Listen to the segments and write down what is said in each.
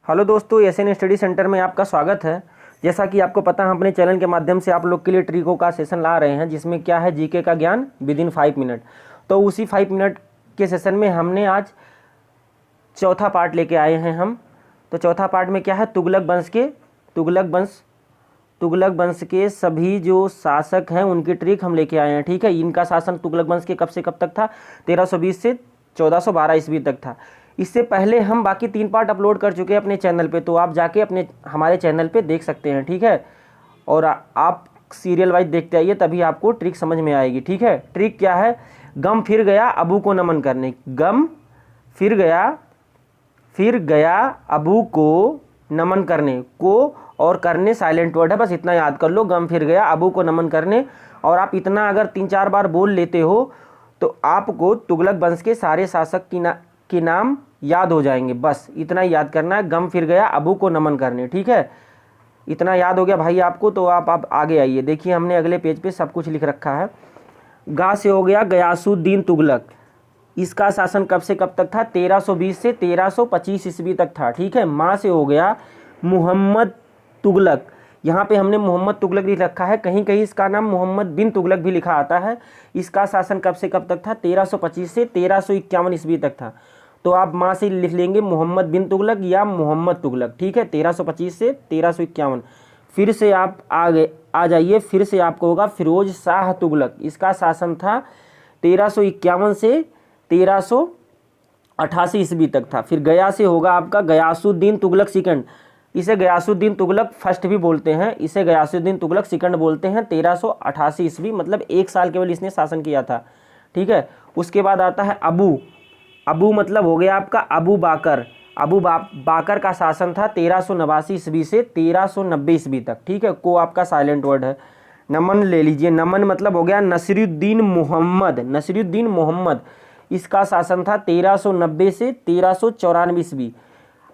Hello दोस्तों, SN study centre में आपका स्वागत है। जैसा कि आपको पता है, हम अपने चैनल के माध्यम से आप लोग के लिए ट्रिकों का सेशन ला रहे हैं, जिसमें क्या है जीके का ज्ञान विद इन 5 मिनट। तो उसी 5 मिनट के सेशन में हमने आज चौथा पार्ट लेके आए हैं हम। तो चौथा पार्ट में क्या है, तुगलक वंश के सभी जो शासक हैं उनकी ट्रिक हम लेके आए हैं। ठीक है, इनका शासन तुगलक वंश के कब से कब तक था, 1320 से 1412 ईस्वी तक था। इससे पहले हम बाकी 3 पार्ट अपलोड कर चुके हैं अपने चैनल पे, तो आप जाके हमारे चैनल पे देख सकते हैं। ठीक है, और आप सीरियल वाइज देखते आइए, तभी आपको ट्रिक समझ में आएगी। ठीक है, ट्रिक क्या है, गम फिर गया अबू को नमन करने। गम फिर गया अबू को नमन करने, को और करने साइलेंट वर्ड है, बस इतना याद कर लो। गम फिर गया अबू को नमन करने, और आप इतना अगर 3-4 बार बोल लेते हो तो आपको तुगलक वंश के सारे शासक की नाम याद हो जाएंगे। बस इतना ही याद करना है, गम फिर गया अबू को नमन करने। ठीक है, इतना याद हो गया भाई आपको, तो आप आगे आइए। देखिए, हमने अगले पेज पे सब कुछ लिख रखा है। गा से हो गया गयासुद्दीन तुगलक। इसका शासन कब से कब तक था, 1320 से 1325 ईस्वी तक था। ठीक है, माँ से हो गया मुहम्मद तुगलक। यहाँ पे हमने मोहम्मद तुगलक लिख रखा है, कहीं कहीं इसका नाम मोहम्मद बिन तुगलक भी लिखा आता है। इसका शासन कब से कब तक था, 1325 से 1351 ईस्वी तक था। तो आप माँ से लिख लेंगे मोहम्मद बिन तुगलक या मोहम्मद तुगलक। ठीक है, 1325 से 1351। फिर से आप आगे आ जाइए, फिर से आपको होगा फिरोज शाह तुगलक। इसका शासन था 1351 से 1388 ईस्वी तक था। फिर गया से होगा आपका गयासुद्दीन तुगलक सेकंड। इसे गयासुद्दीन तुगलक फर्स्ट भी बोलते हैं, इसे गयासुद्दीन तुगलक सेकंड बोलते हैं। 1388 ईस्वी, मतलब 1 साल केवल इसने शासन किया था। ठीक है, उसके बाद आता है अबू मतलब हो गया आपका अबू बाकर। बाकर का शासन था 1389 ईस्वी से 1390 ईस्वी तक। ठीक है, को आपका साइलेंट वर्ड है। नमन ले लीजिए, नमन मतलब हो गया नसीरुद्दीन मोहम्मद। इसका शासन था 1390 से 1394 ईस्वी।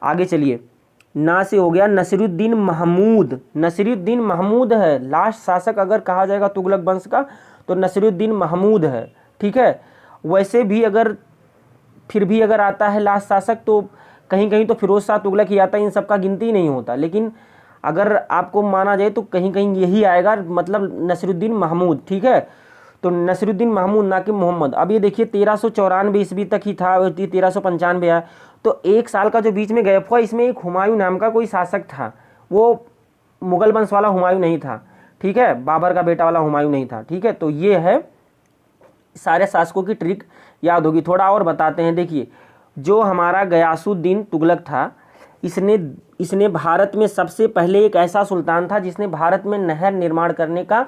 आगे चलिए, ना से हो गया नसीरुद्दीन महमूद है लास्ट शासक। अगर कहा जाएगा तुगलक वंश का तो नसीरुद्दीन महमूद है। ठीक है, वैसे भी अगर फिर भी अगर आता है लास्ट शासक तो कहीं कहीं तो फिरोज शाह तुगलक ही आता है, इन सबका गिनती नहीं होता। लेकिन अगर आपको माना जाए तो कहीं कहीं यही आएगा, मतलब नसीरुद्दीन महमूद। ठीक है, तो नसीरुद्दीन महमूद ना कि मोहम्मद। अब ये देखिए 1394 ईस्वी तक ही था, 1395 आया, तो 1 साल का जो बीच में गैप हुआ, इसमें एक हुमायूं नाम का कोई शासक था। वो मुगल वंश वाला हुमायूं नहीं था। ठीक है, बाबर का बेटा वाला हुमायूं नहीं था। ठीक है, तो ये है सारे शासकों की ट्रिक याद होगी। थोड़ा और बताते हैं। देखिए, जो हमारा गयासुद्दीन तुगलक था, इसने भारत में सबसे पहले एक ऐसा सुल्तान था जिसने भारत में नहर निर्माण करने का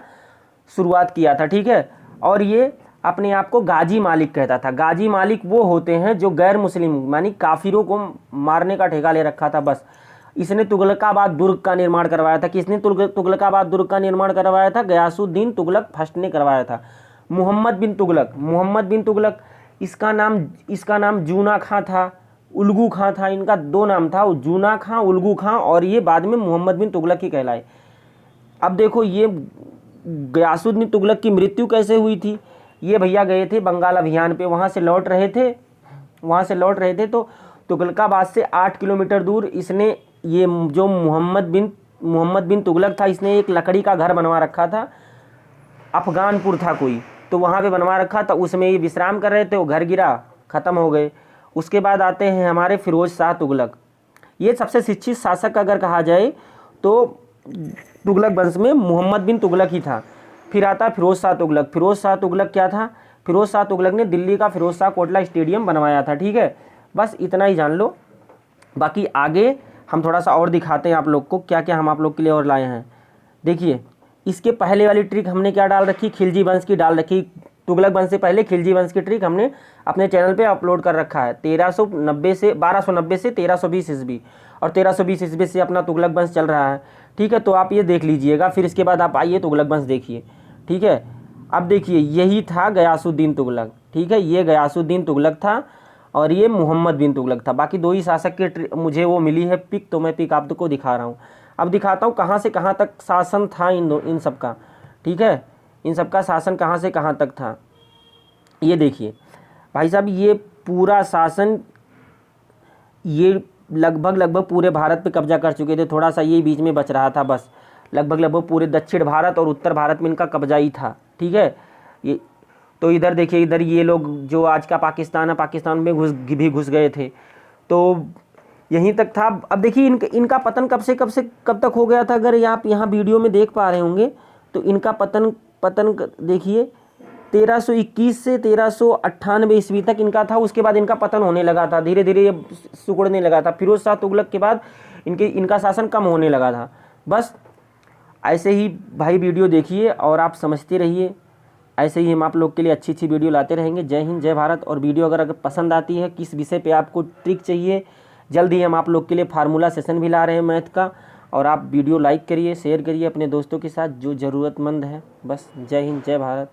शुरुआत किया था। ठीक है, और ये अपने आप को गाजी मालिक कहता था। गाजी मालिक वो होते हैं जो गैर मुस्लिम मानी काफिरों को मारने का ठेका ले रखा था। बस इसने तुगलकाबाद दुर्ग का निर्माण करवाया था। किसने तुगलकाबाद दुर्ग का निर्माण करवाया था, गयासुद्दीन तुगलक फर्स्ट ने करवाया था। मोहम्मद बिन तुगलक, इसका नाम जूना खां था, उल्गू खां था। इनका 2 नाम था, जूना खां, उल्गू खां, और ये बाद में मोहम्मद बिन तुगलक ही कहलाए। अब देखो, ये गयासुद्दीन तुगलक की मृत्यु कैसे हुई थी। ये भैया गए थे बंगाल अभियान पे, वहाँ से लौट रहे थे तो तुगलकाबाद से 8 किलोमीटर दूर इसने, ये जो मोहम्मद बिन तुगलक था, इसने एक लकड़ी का घर बनवा रखा था। अफगानपुर था कोई, तो वहाँ पे बनवा रखा था। उसमें ये विश्राम कर रहे थे, वो घर गिरा, ख़त्म हो गए। उसके बाद आते हैं हमारे फिरोज शाह तुगलक। ये सबसे शिक्षित शासक अगर कहा जाए तो तुगलक वंश में मोहम्मद बिन तुगलक ही था। फिर आता है फिरोज शाह तुगलक क्या था, फिरोज शाह तुगलक ने दिल्ली का फिरोज शाह कोटला स्टेडियम बनवाया था। ठीक है, बस इतना ही जान लो। बाकी आगे हम थोड़ा सा और दिखाते हैं आप लोग को, क्या क्या हम आप लोग के लिए और लाए हैं। देखिए, इसके पहले वाली ट्रिक हमने क्या डाल रखी, खिलजी वंश की डाल रखी। तुगलक वंश से पहले खिलजी वंश की ट्रिक हमने अपने चैनल पे अपलोड कर रखा है। 1290 से 1320 ईस्वी, और 1320 ईस्वी से अपना तुगलक वंश चल रहा है। ठीक है, तो आप ये देख लीजिएगा, फिर इसके बाद आप आइए तुगलक वंश देखिए। ठीक है, अब देखिए, यही था गयासुद्दीन तुगलक। ठीक है, ये गयासुद्दीन तुगलक था और ये मोहम्मद बिन तुगलक था। बाकी 2 ही शासक के मुझे वो मिली है पिक, तो मैं पिक आपको दिखा रहा हूँ। अब दिखाता हूँ कहाँ से कहाँ तक शासन था इन सब का। ठीक है, इन सब का शासन कहाँ से कहाँ तक था। ये देखिए भाई साहब, ये पूरा शासन, ये लगभग पूरे भारत पे कब्जा कर चुके थे, थोड़ा सा ये बीच में बच रहा था बस। लगभग पूरे दक्षिण भारत और उत्तर भारत में इनका कब्जा ही था, ठीक है। ये तो इधर देखिए, इधर ये लोग जो आज का पाकिस्तान है, पाकिस्तान में घुस गए थे, तो यहीं तक था। अब देखिए इनका पतन कब तक हो गया था। अगर आप यहाँ वीडियो में देख पा रहे होंगे तो इनका पतन देखिए 1321 से 1398 ईस्वी तक इनका था। उसके बाद इनका पतन होने लगा था, धीरे धीरे ये सिकुड़ने लगा था। फिरोज शाह तुगलक के बाद इनका शासन कम होने लगा था। बस ऐसे ही भाई वीडियो देखिए और आप समझते रहिए। ऐसे ही हम आप लोग के लिए अच्छी वीडियो लाते रहेंगे। जय हिंद, जय भारत। और वीडियो अगर पसंद आती है, किस विषय पे आपको ट्रिक चाहिए, जल्द ही हम आप लोग के लिए फार्मूला सेशन भी ला रहे हैं मैथ का। और आप वीडियो लाइक करिए, शेयर करिए अपने दोस्तों के साथ जो ज़रूरतमंद है। बस जय हिंद, जय भारत।